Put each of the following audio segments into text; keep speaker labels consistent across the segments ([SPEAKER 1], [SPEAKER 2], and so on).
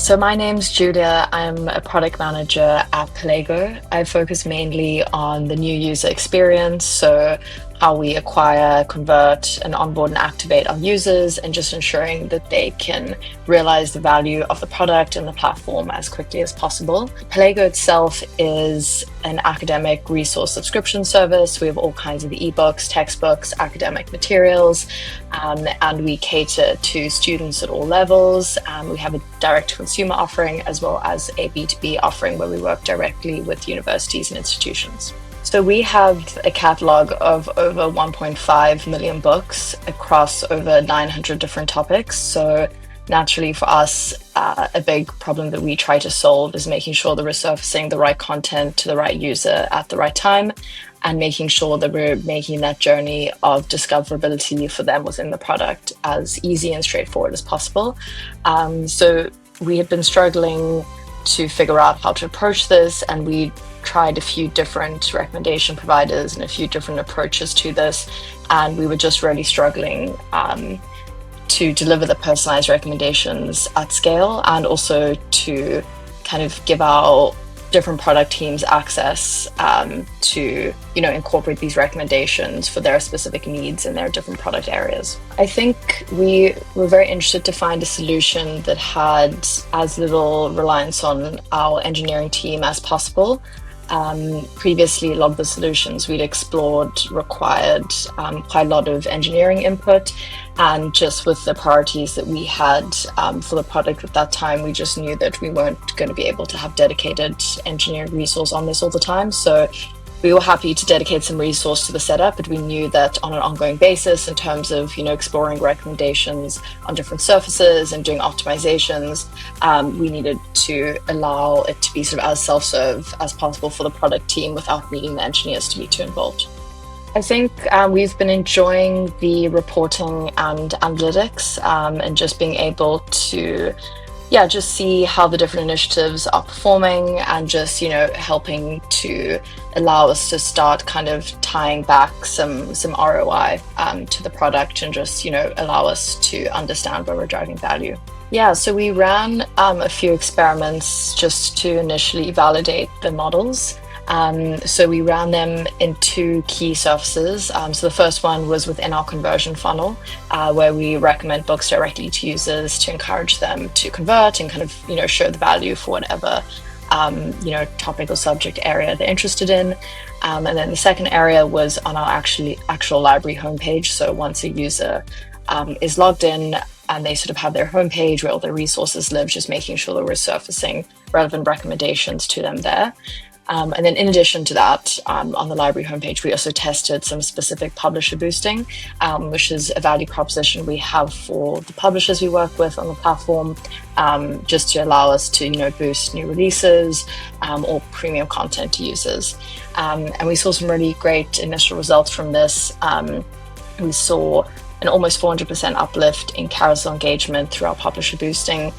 [SPEAKER 1] So my name's Julia. I'm a product manager at Perlego. I focus mainly on the new user experience, so how we acquire, convert, and onboard and activate our users, and just ensuring that they can realize the value of the product and the platform as quickly as possible. Perlego itself is an academic resource subscription service. We have all kinds of ebooks, textbooks, academic materials, and we cater to students at all levels. We have a direct-to-consumer offering as well as a B2B offering where we work directly with universities and institutions. So we have a catalog of over 1.5 million books across over 900 different topics. So naturally for us, a big problem that we try to solve is making sure that we're surfacing the right content to the right user at the right time and making sure that we're making that journey of discoverability for them within the product as easy and straightforward as possible. So we had been struggling to figure out how to approach this, and we tried a few different recommendation providers and a few different approaches to this, and we were just really struggling to deliver the personalized recommendations at scale, and also to kind of give our different product teams access to incorporate these recommendations for their specific needs in their different product areas. I think we were very interested to find a solution that had as little reliance on our engineering team as possible. Previously, a lot of the solutions we'd explored required quite a lot of engineering input, and just with the priorities that we had for the product at that time, we just knew that we weren't going to be able to have dedicated engineering resource on this all the time. So we were happy to dedicate some resource to the setup, but we knew that on an ongoing basis, in terms of exploring recommendations on different surfaces and doing optimizations, we needed to allow it to be sort of as self-serve as possible for the product team without needing the engineers to be too involved. I think we've been enjoying the reporting and analytics and just being able to just see how the different initiatives are performing, and just helping to allow us to start kind of tying back some ROI to the product, and just allow us to understand where we're driving value. So we ran a few experiments just to initially validate the models. So we ran them in two key surfaces. So the first one was within our conversion funnel, where we recommend books directly to users to encourage them to convert and kind of, show the value for whatever, topic or subject area they're interested in. And then the second area was on our actual library homepage. So once a user is logged in and they sort of have their homepage where all their resources live, just making sure that we're surfacing relevant recommendations to them there. And then in addition to that, on the library homepage, we also tested some specific publisher boosting, which is a value proposition we have for the publishers we work with on the platform, just to allow us to boost new releases or premium content to users. And we saw some really great initial results from this. We saw an almost 400% uplift in carousel engagement through our publisher boosting,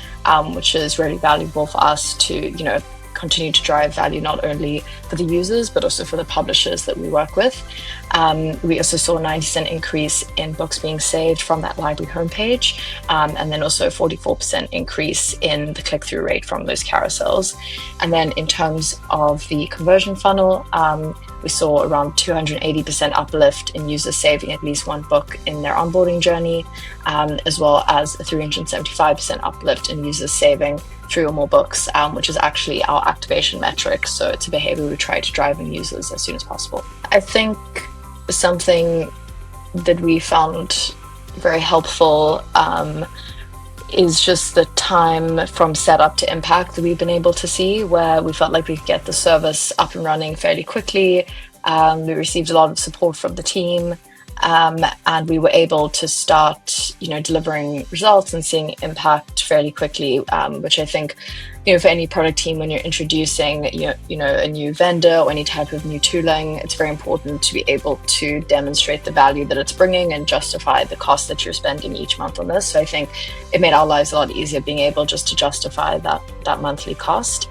[SPEAKER 1] which is really valuable for us to continue to drive value not only for the users but also for the publishers that we work with. We also saw a 90% increase in books being saved from that library homepage, and then also a 44% increase in the click-through rate from those carousels. And then in terms of the conversion funnel, we saw around 280% uplift in users saving at least one book in their onboarding journey, as well as a 375% uplift in users saving 3 or more books, which is actually our activation metric. So it's a behavior we try to drive in users as soon as possible. I think something that we found very helpful is just the time from setup to impact that we've been able to see, where we felt like we could get the service up and running fairly quickly. We received a lot of support from the team, and we were able to start, delivering results and seeing impact fairly quickly, which I think, for any product team, when you're introducing, a new vendor or any type of new tooling, it's very important to be able to demonstrate the value that it's bringing and justify the cost that you're spending each month on this. So I think it made our lives a lot easier being able just to justify that monthly cost.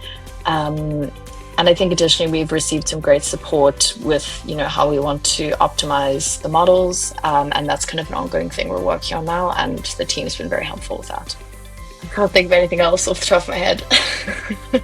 [SPEAKER 1] And I think additionally, we've received some great support with, how we want to optimize the models. And that's kind of an ongoing thing we're working on now. And the team's been very helpful with that. I can't think of anything else off the top of my head.